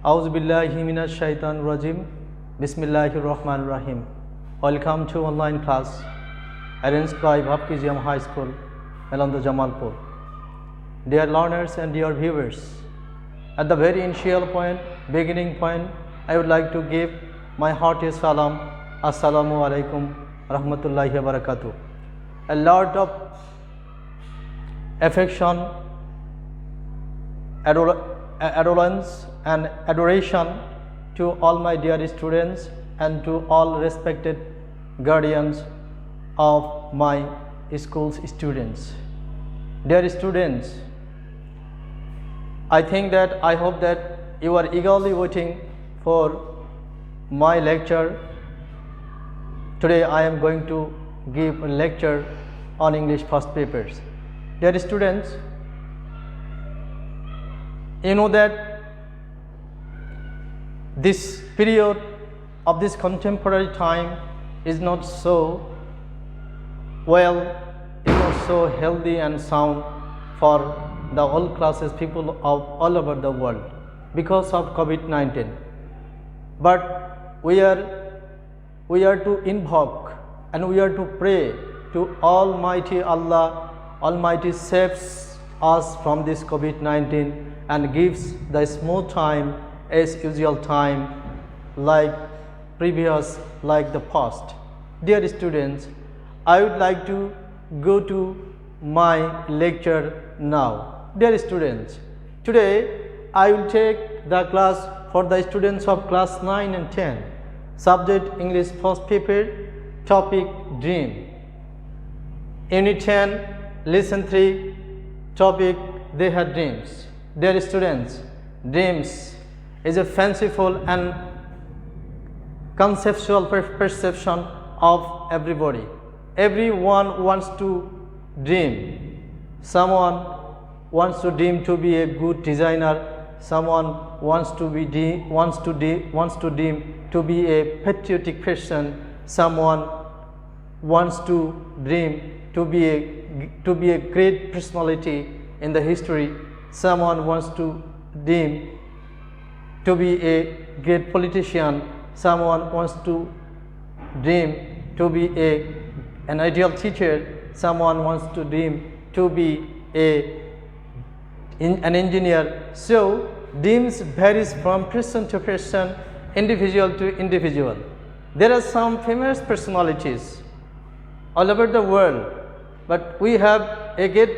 Auzu billahi minash shaitan rajim. Bismillahir Rahmanir Rahim. Welcome to online class arranged by Baptist High School, Nalanda Jamalpur. Dear learners and dear viewers, at the very initial point, beginning point, I would like to give my hearty salam. Assalamu alaikum rahmatullahi wa barakatuh. A lot of affection, adolescence and adoration to all my dear students and to all respected guardians of my school's students. Dear students, I hope that you are eagerly waiting for my lecture. Today I am going to give a lecture on English first papers. Dear students, you know that this period of this contemporary time is not so well, is not so healthy and sound for the all classes people of all over the world because of COVID-19. But we are to invoke and we are to pray to Almighty Allah. Almighty saves us from this COVID-19 and gives the smooth time as usual time like previous, like the past. Dear students, I would like to go to my lecture now. Dear students, today I will take the class for the students of class 9 and 10. Subject English first paper, topic dream. Unit 10, lesson 3, topic they had dreams. Dear students, dreams is a fanciful and conceptual perception of everybody. Everyone wants to dream. Someone wants to dream to be a good designer. Someone wants to dream to be a patriotic person. Someone wants to dream to be a great personality in the history. Someone wants to dream to be a great politician. Someone wants to dream to be an ideal teacher. Someone wants to dream to be an engineer. So dreams varies from person to person, individual to individual. There are some famous personalities all over the world, but we have a great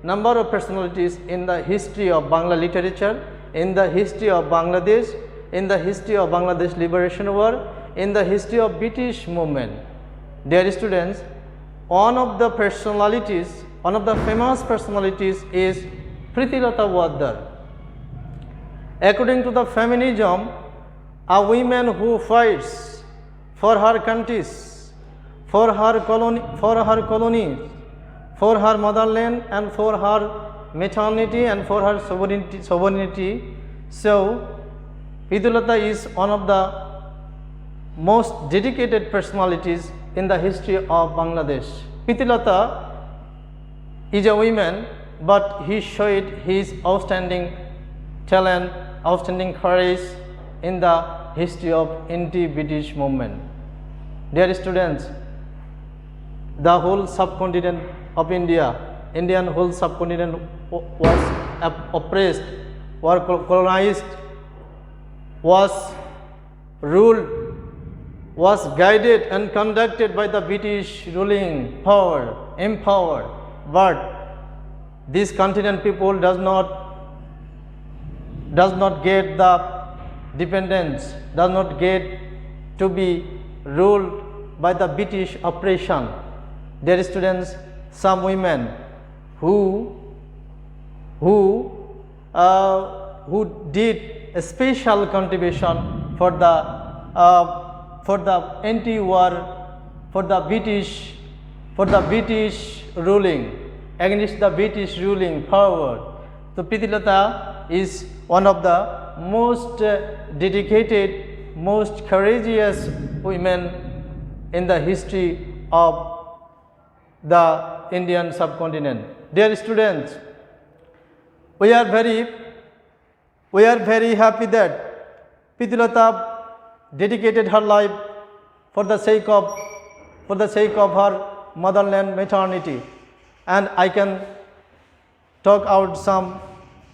number of personalities in the history of Bangla literature, in the history of Bangladesh, in the history of Bangladesh Liberation War, in the history of British movement. Dear students, one of the famous personalities is Prithilatha Waddar. According to the feminism, a woman who fights for her countries, for her colonies, for her motherland and for her maternity and for her sovereignty. So Prithilatha is one of the most dedicated personalities in the history of Bangladesh. Prithilatha is a woman, but he showed his outstanding talent, outstanding courage in the history of anti-British movement. Dear students, the whole subcontinent of Indian whole subcontinent was oppressed, was colonized, was ruled, was guided and conducted by the British ruling power, empowered. But this continent people does not get the dependence, does not get to be ruled by the British oppression. Dear students, some women who did a special contribution for the anti-war, for the British ruling, against the British ruling power. So Prithilatha is one of the most dedicated, most courageous women in the history of the Indian subcontinent. Dear students, we are very happy that Pritilata dedicated her life for the sake of her motherland maternity, and I can talk out some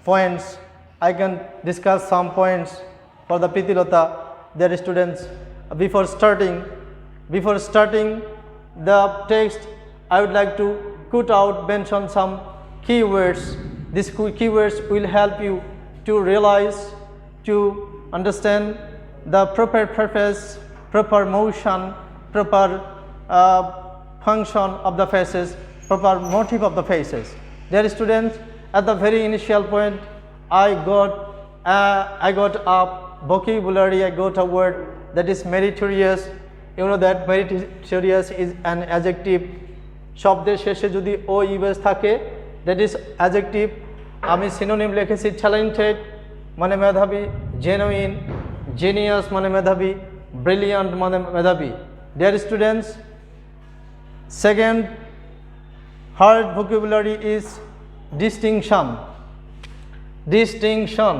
points. I can discuss some points for the Pritilata, their students. Before starting the text, I would like to mention some keywords. These keywords will help you to realize, to understand the proper purpose, proper motion, proper function of the faces, proper motive of the faces. Dear students, at the very initial point, I got a vocabulary, I got a word that is meritorious. You know that meritorious is an adjective. শব্দের শেষে যদি ও US থাকে, that is adjective. আমি synonym লিখেছি talented মানে মেধাবী, genuine, genius মানে মেধাবী, brilliant মানে মেধাবী. Dear students, second hard vocabulary is distinction. Distinction,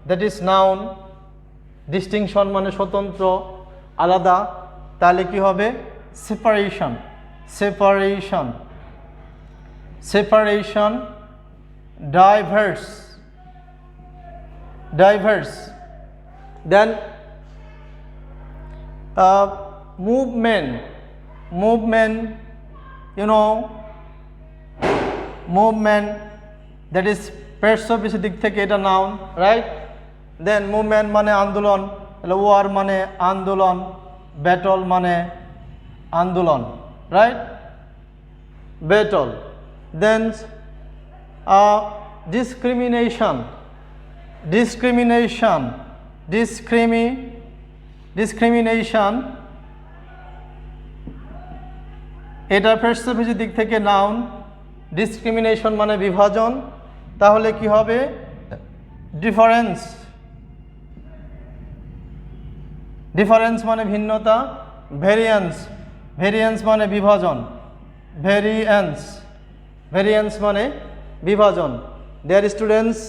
that is noun. Distinction মানে স্বতন্ত্র, আলাদা, তাহলে কি হবে? Separation. Diverse. Then movement, you know, movement, that is persuasive দিক থেকে এটা noun, right? Then movement মানে আন্দোলন, war মানে আন্দোলন, battle মানে আন্দোলন, right? Battle. Then discrimination, এটা persuasive দিক থেকে noun. Discrimination মানে বিভাজন, তাহলে কি হবে? Difference মানে ভিন্নতা, variance মানে বিভাজন, variance মানে বিভাজন. Dear students,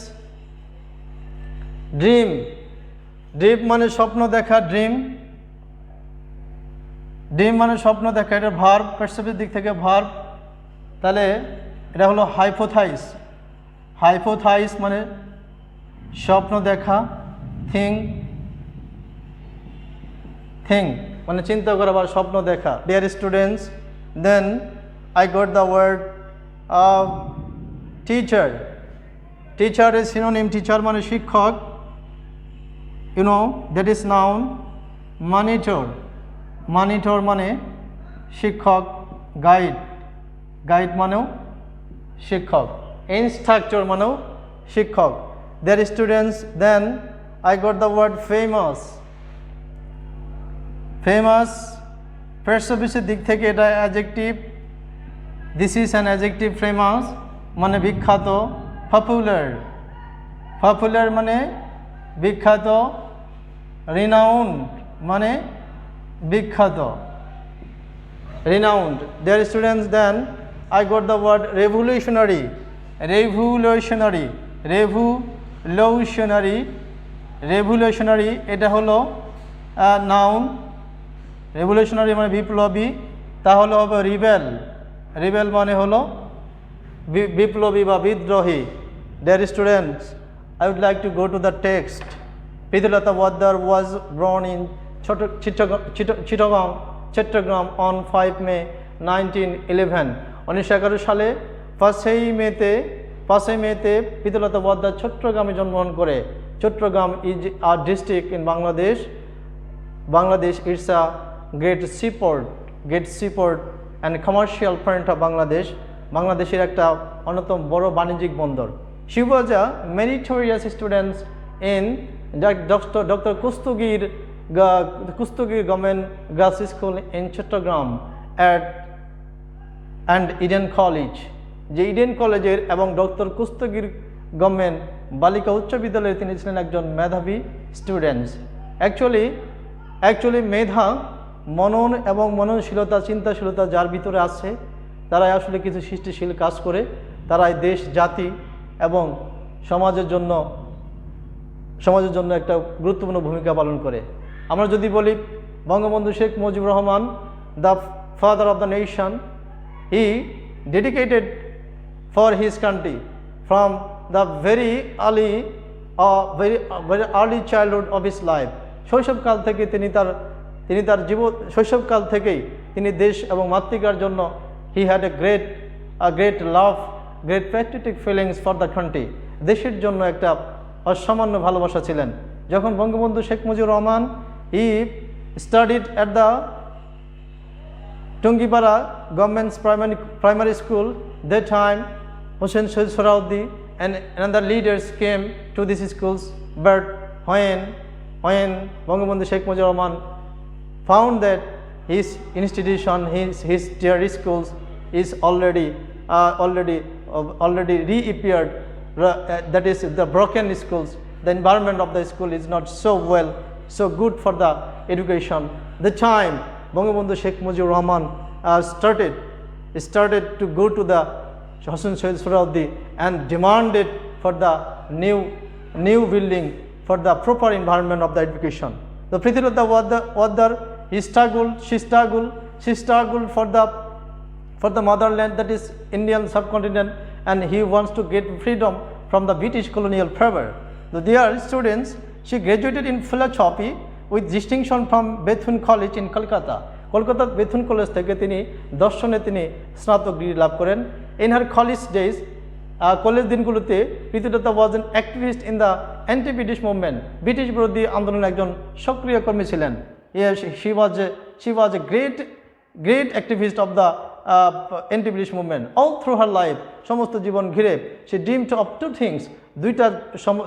dream মানে স্বপ্ন দেখা, dream মানে স্বপ্ন দেখা, এটা ভার্ব, persuasive দিক থেকে ভার্ব, তাহলে এটা হলো hypothesize মানে স্বপ্ন দেখা, think মানে চিন্তা করা বা স্বপ্ন দেখা. Dear students, then I got the word teacher is synonym. Teacher মানে শিক্ষক, you know, that is noun. Monitor মানে শিক্ষক, guide মানেও শিক্ষক, instructor মানেও শিক্ষক. Dear students, then I got the word famous. persuasive দিক থেকে এটা adjective. This is an adjective. famous মানে বিখ্যাত, popular মানে বিখ্যাত, renowned মানে বিখ্যাত, renowned. Dear students, then I got the word revolutionary. এটা হলো noun. revolutionary মানে বিপ্লবী, তাহলে হবে rebel মানে হলো বিপ্লবী বা বিদ্রোহী. Dear students, I would like to go to the text. Pritilata Poddar was born in Chettogram on 5 May 1911. 1911 সালে 5 মেতে Pritilata Poddar চট্টগ্রামে জন্মগ্রহণ করে. Chettogram is a district in Bangladesh. It's a great seaport and commercial point of Bangladesh. বাংলাদেশের একটা অন্যতম বড় বাণিজ্যিক বন্দর. She was a meritorious student in Dr. Kustugir Government Girls School in Chettogram and Eden College. যে Eden কলেজের এবং doctor কুস্তগির government বালিকা উচ্চ বিদ্যালয়ে তিনি ছিলেন একজন মেধাবী স্টুডেন্টস. অ্যাকচুয়ালি মেধা, মনন এবং মননশীলতা, চিন্তাশীলতা যার ভিতরে আছে তারাই আসলে কিছু সৃষ্টিশীল কাজ করে, তারাই দেশ, জাতি এবং সমাজের জন্য একটা গুরুত্বপূর্ণ ভূমিকা পালন করে। আমরা যদি বলি Bangabandhu Sheikh Mujibur Rahman, the father of the nation, he dedicated for his country from the very early childhood of his life. শৈশবকাল থেকে তিনি তার শৈশবকাল থেকেই তিনি দেশ এবং মাতৃকার জন্য he had a great love, great patriotic feelings for the country. দেশের জন্য একটা অসামান্য ভালোবাসা ছিলেন। যখন Bangabandhu Sheikh Mujibur Rahman he studied at the Tungipara Government's primary school, that time Hussein Said Sohrawardi and another leaders came to these schools, but when Bangabandhu Sheikh Mujibur Rahman found that his institution, his tertiary schools is already reappeared, that is the broken schools, the environment of the school is not so good for the education. The time Bangabandhu Sheikh Mujibur Rahman started to go to the Hussein Said Sohrawardi and demanded for the new building for the proper environment of the education. The Prithilata Wadar, she struggled for the motherland, that is Indian subcontinent, and he wants to get freedom from the British colonial power. The dear students, she graduated in philosophy with distinction from Bethune College in Kolkata. কলকাতার Bethune college থেকে তিনি দর্শনে স্নাতক degree লাভ করেন। In her college days, college দিনগুলোতে Pritilata was an activist in the anti-British movement. British বিরোধী আন্দোলনের একজন সক্রিয় কর্মী ছিলেন। She was a great activist of the anti-British movement. All through her life, সমস্ত জীবন ঘিরে she dreamed of two things.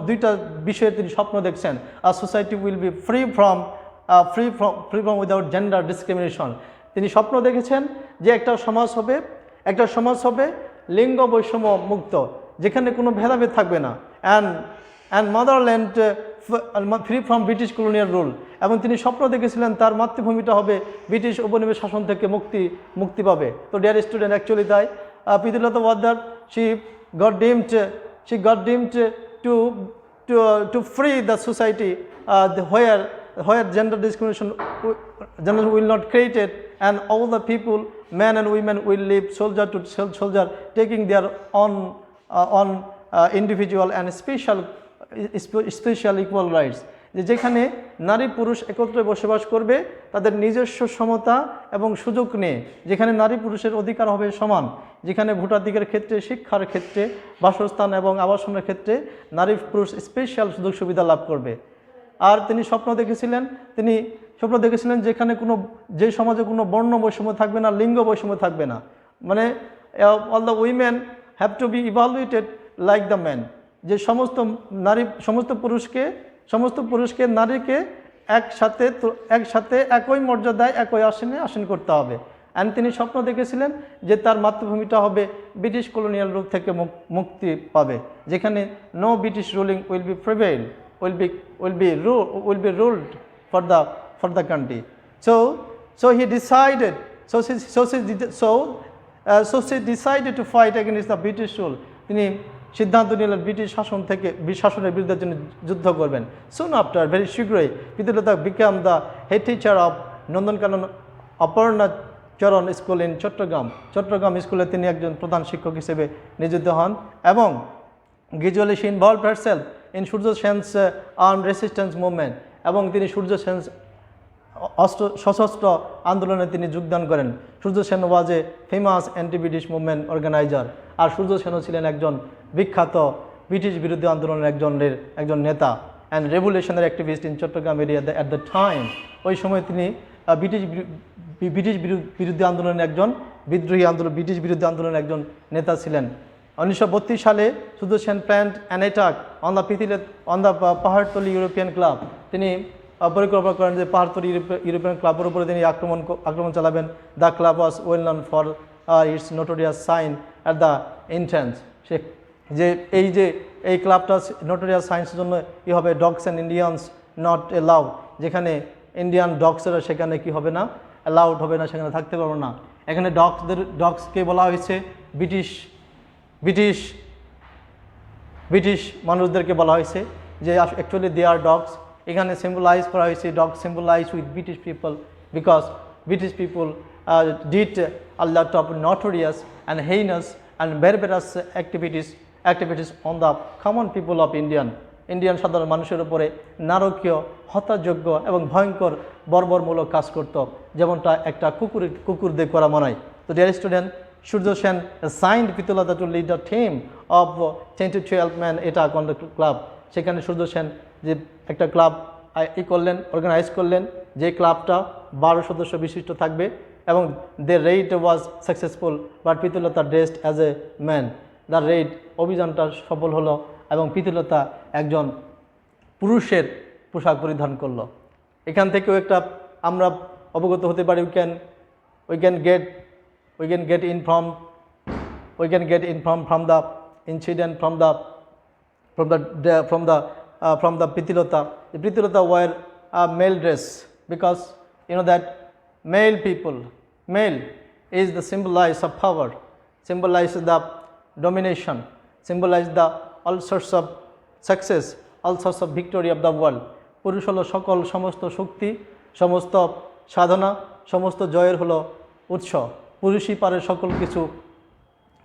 দুইটা বিষয়ে তিনি স্বপ্ন দেখছেন। A society will be free from without gender discrimination. তিনি স্বপ্ন দেখেছেন যে একটা সমাজ হবে লিঙ্গ বৈষম্য মুক্ত, যেখানে কোনো ভেদাভেদ থাকবে না, and motherland free from British colonial rule. এবং তিনি স্বপ্ন দেখেছিলেন তার মাতৃভূমিটা হবে ব্রিটিশ উপনিবেশ শাসন থেকে মুক্তি পাবে। তো ডিয়ার স্টুডেন্ট, অ্যাকচুয়ালি তাই Pritilata ওয়াদ্দার she got deemed to free the society where gender discrimination will not created, and all the people, men and women, will live soldier to soldier, taking their own individual and special equal rights. যেখানে নারী পুরুষ একত্রে বসবাস করবে তাদের নিজস্ব সমতা এবং সুযোগ নিয়ে, যেখানে নারী পুরুষের অধিকার হবে সমান, যেখানে ভোটাধিকারের ক্ষেত্রে, শিক্ষার ক্ষেত্রে, বাসস্থান এবং আবাসনের ক্ষেত্রে নারী পুরুষ স্পেশাল সুযোগ সুবিধা লাভ করবে। আর তিনি স্বপ্ন দেখেছিলেন যে সমাজে কোনো বর্ণ বৈষম্য থাকবে না, লিঙ্গ বৈষম্য থাকবে না, মানে all the women have to B evaluated like the man, যে সমস্ত পুরুষকে নারীকে একসাথে একই মর্যাদায় একই আসীন করতে হবে। অ্যান্ড তিনি স্বপ্ন দেখেছিলেন যে তার মাতৃভূমিটা হবে ব্রিটিশ কলোনিয়াল রূপ থেকে মুক্তি পাবে, যেখানে no British ruling will be prevail, will be ruled for the country. So he decided. She decided to fight against the British rule. তিনি সিদ্ধান্ত নিলেন ব্রিটিশ শাসনের বিরুদ্ধে জন্য যুদ্ধ করবেন। Soon after, very শীঘ্রই, Pritilata became the head teacher of Nandankanan Aparna চরণ স্কুল ইন চট্টগ্রাম স্কুলে তিনি একজন প্রধান শিক্ষক হিসেবে নিযুক্ত হন এবং gradually she involved herself in Surya Sen's armed resistance movement, এবং তিনি সূর্য সেন সশস্ত্র আন্দোলনে তিনি যোগদান করেন। Surya Sen was a famous anti British movement organiser, আর সূর্য সেনও ছিলেন একজন বিখ্যাত ব্রিটিশ বিরোধী আন্দোলনের একজন নেতা and revolutionary activist in Chittagong area at the time. ওই সময় তিনি ব্রিটিশ বিরোধী আন্দোলনের ব্রিটিশ বিরোধী আন্দোলনের একজন নেতা ছিলেন। 1932 সালে Surya Sen planned an attack on the Pahartali European club. তিনি পরিকল্পনা করেন যে পাহাড়তলি ইউরোপিয়ান ক্লাবের উপরে তিনি আক্রমণ চালাবেন। The club was well known for its notorious sign at the entrance. এই ক্লাবটা নোটোরিয়াস সাইন্সের জন্য কী হবে, dogs and Indians not allowed, যেখানে ইন্ডিয়ান ডগসেরা সেখানে কি হবে না, অ্যালাউড হবে না, সেখানে থাকতে পারবে না। এখানে ডগসকে বলা হয়েছে ব্রিটিশ ব্রিটিশ ব্রিটিশ মানুষদেরকে বলা হয়েছে যে অ্যাকচুয়ালি দে আর ডগস। এখানে সিম্বলাইজ করা হয়েছে dog symbolise with British people because British people did a lot of notorious and heinous and barbarous activities on the common people of Indian সাধারণ মানুষের উপরে নারকীয়, হত্যাযোগ্য এবং ভয়ঙ্কর বর্বরমূলক কাজ করত, যেমনটা একটা কুকুর দিয়ে করা মানায়। তো dear student, Surya Sen assigned Pritilata to lead the team of 10 to 12 man at a club. সেখানে সূর্য সেন যে একটা ক্লাব অর্গানাইজ করলেন, যে ক্লাবটা 12 সদস্য বিশিষ্ট থাকবে এবং the raid was successful but Pritilata dressed as a man. The raid অভিযানটা সফল হলো এবং পিতলতা একজন পুরুষের পোশাক পরিধান করলো। এখান থেকেও একটা আমরা অবগত হতে পারি, we can get in from the incident from the Pitilota. The Pitilota wear a male dress because you know that male is the symbolize of power, symbolize the domination, symbolize the all sorts of success, all sorts of victory of the world. পুরুষ হলো সমস্ত শক্তি, সমস্ত সাধনা, সমস্ত জয়ের হলো উৎস। পুরুষই পারে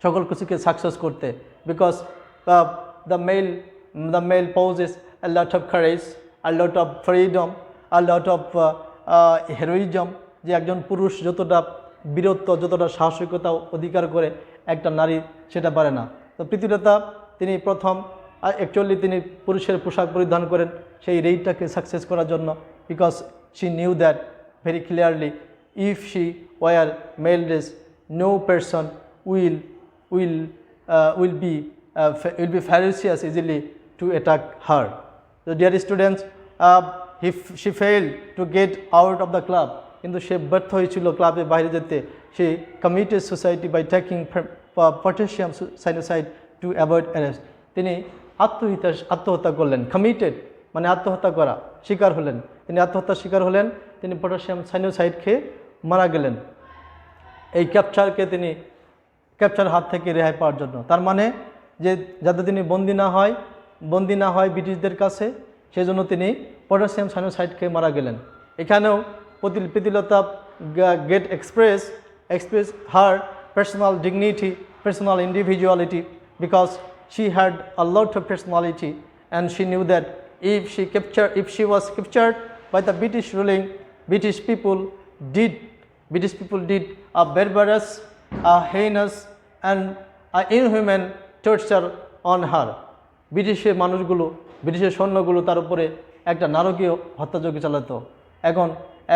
সকল কিছুকে সাকসেস করতে। Because the male poses a lot of courage, a lot of freedom, a lot of heroism. যে একজন পুরুষ যতটা বীরত্ব, যতটা সাহসিকতা অধিকার করে একটা নারী সেটা পারে না। তো পিতলতা তিনি অ্যাকচুয়ালি তিনি পুরুষের পোশাক পরিধান করেন সেই রেইডটাকে সাকসেস করার জন্য। Because she knew that very clearly if she wear male dress, no person will be ferocious easily to attack her. So dear students, if she failed to get out of the club, কিন্তু সে ব্যর্থ হয়েছিল ক্লাবের বাইরে যেতে, she committed suicide by taking potassium cyanide to avoid arrest. তিনি আত্মহত্যা করলেন। Committed মানে আত্মহত্যা করা, শিকার হলেন। তিনি আত্মহত্যার শিকার হলেন, তিনি পটাশিয়াম সাইনোসাইড খেয়ে মারা গেলেন এই ক্যাপচার হাত থেকে রেহাই পাওয়ার জন্য। তার মানে যে যাতে তিনি বন্দি না হয় ব্রিটিশদের কাছে, সেই জন্য তিনি পটাশিয়াম সাইনোসাইড খেয়ে মারা গেলেন। এখানেও পিতলতা get express her personal dignity, personal individuality, because she had a lot of personality and she knew that if she was captured by the British people did a barbarous, heinous and inhuman torture on her. ব্রিটিশের সৈন্যগুলো তার উপরে একটা নারকীয় হত্যাযজ্ঞ চালাতো।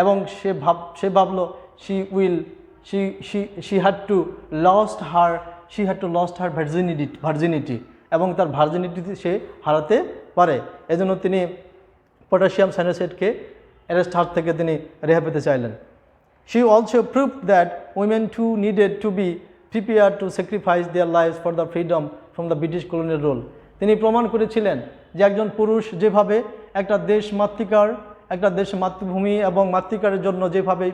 এবং সে ভাবলো she had to lost her virginity এবং তার ভার্জিনিটি সে হারাতে পারে। এজন্য তিনি পটাশিয়াম সাইনোসাইডকে অ্যারেস্ট হাত থেকে তিনি রেহাই পেতে চাইলেন। She also proved that women too needed to be prepared to sacrifice their lives for the freedom from the British colonial rule. তিনি প্রমাণ করেছিলেন যে একজন পুরুষ যেভাবে একটা দেশ মাতৃভূমি এবং মাতৃকারের জন্য যেভাবে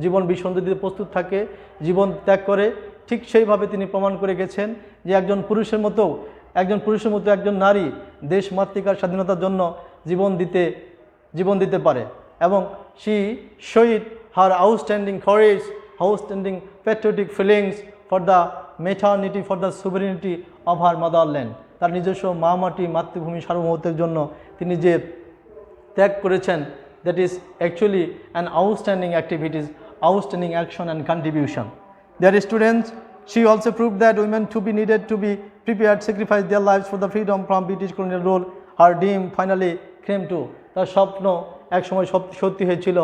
জীবন বিসর্জন দিতে প্রস্তুত থাকে, জীবন ত্যাগ করে, ঠিক সেইভাবে তিনি প্রমাণ করে গেছেন যে একজন পুরুষের মতো একজন নারী দেশ মাতৃকার স্বাধীনতার জন্য জীবন দিতে পারে। এবং she showed her outstanding courage, outstanding patriotic feelings for the maternity, for the sovereignty of her motherland. তার নিজস্ব মাতৃভূমি সার্বভৌমত্বের জন্য তিনি যে ত্যাগ করেছেন, that is actually an outstanding activities, outstanding action and contribution. Dear students, she also proved that women needed to be prepared to sacrifice their lives for the freedom from British colonial rule. Her dream finally came true. তার স্বপ্ন একসময় সত্যি হয়েছিল।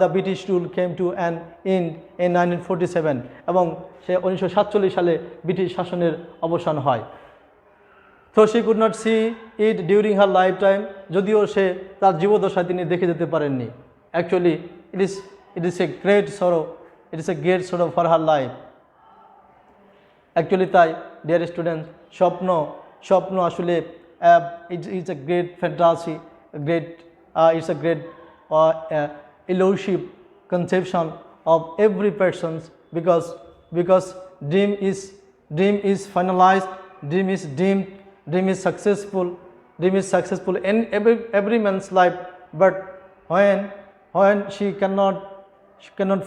The British rule came to an end in 1947 এবং সে 1947 সালে British শাসনের অবসান হয়। So she could not see it during her lifetime, যদিও সে তার জীবদ্দশায় তিনি দেখে যেতে পারেননি। Actually, it is a great sorrow for her life. Actually তাই dear students, স্বপ্ন আসলে it's a great fantasy, it's a great elusive conception of every person's because dream is finalized, dream is successful in every man's life. But when she cannot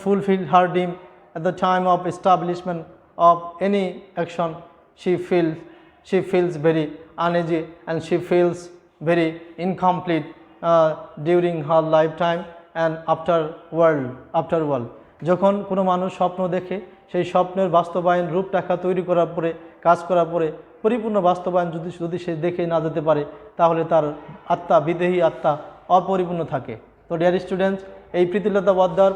fulfill her dream at the time of establishment of any action, she feels very uneasy and she feels very incomplete during her lifetime and afterworld. যখন কোনো মানুষ স্বপ্ন দেখে, সেই স্বপ্নের বাস্তবায়ন রূপরেখা তৈরি করার পরে, কাজ করার পরে পরিপূর্ণ বাস্তবায়ন যদি সে দেখে না যেতে পারে, তাহলে তার আত্মা, বিদেহী আত্মা অপরিপূর্ণ থাকে। তো ডিয়ার স্টুডেন্টস, এই প্রীতিলতা ওয়াদ্দার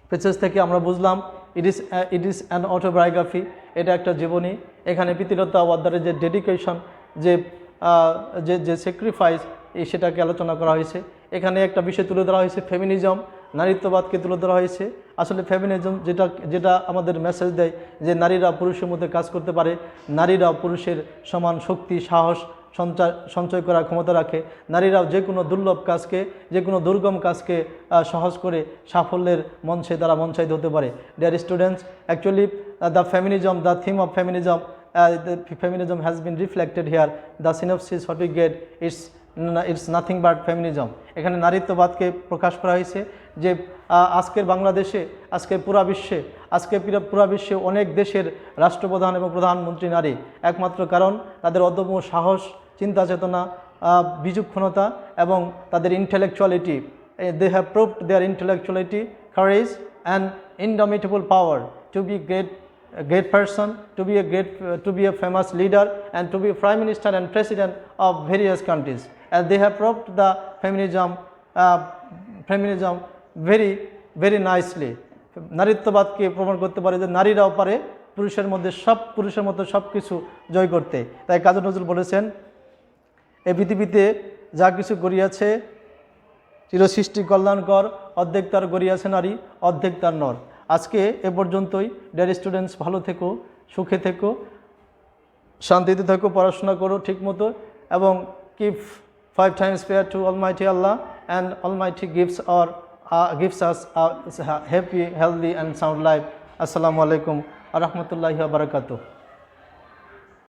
পেজেস থেকে আমরা বুঝলাম ইট ইজ অ্যান অটোবায়োগ্রাফি, এটা একটা জীবনী। এখানে প্রীতিলতা ওয়াদ্দারের যে ডেডিকেশন, যে স্যাক্রিফাইস, সেটাকে আলোচনা করা হয়েছে। এখানে একটা বিষয় তুলে ধরা হয়েছে, ফেমিনিজম, নারীত্ববাদকে তুলে ধরা হয়েছে। আসলে ফেমিনিজম যেটা আমাদের মেসেজ দেয় যে নারীরা পুরুষের মধ্যে কাজ করতে পারে, নারীরা পুরুষের সমান শক্তি, সাহস সঞ্চয় করার ক্ষমতা রাখে, নারীরাও যে কোনো দুর্লভ কাজকে, যে কোনো দুর্গম কাজকে সহজ করে সাফল্যের মঞ্চে তারা মঞ্চায়িত হতে পারে। Dear students, actually the theme of feminism, feminism has been reflected here. The synopsis what we get, it's nothing but feminism. এখানে নারীত্ববাদকে প্রকাশ করা হয়েছে যে আজকের বাংলাদেশে, আজকের পুরা বিশ্বে অনেক দেশের রাষ্ট্রপ্রধান এবং প্রধানমন্ত্রী নারী, একমাত্র কারণ তাদের অদম্য সাহস, চিন্তা চেতনা, বিচক্ষণতা এবং তাদের intellectuality. They have proved their intellectuality, courage and indomitable power to be great person, to be a famous leader and to be a prime minister and president of various countries. And they have proved the feminism very very nicely. নারীত্ববাদকে প্রমাণ করতে পারে যে নারীরাও পারে পুরুষের মতো সব কিছু জয় করতে। তাই কাজী নজরুল বলেছেন, এই পৃথিবীতে যা কিছু গড়িয়াছে চিরসৃষ্টি কল্যাণকর, অর্ধেক তার গড়িয়াছে নারী, অর্ধেক তার নর। আজকে এ পর্যন্তই। ডিয়ার স্টুডেন্টস, ভালো থেকো, সুখে থেকো, শান্তিতে থেকো, পড়াশোনা করো ঠিকমতো এবং keep 5 times prayer to Almighty Allah, and Almighty gives us a happy, healthy and sound life. Assalamu alaikum wa rahmatullahi wa barakatuh.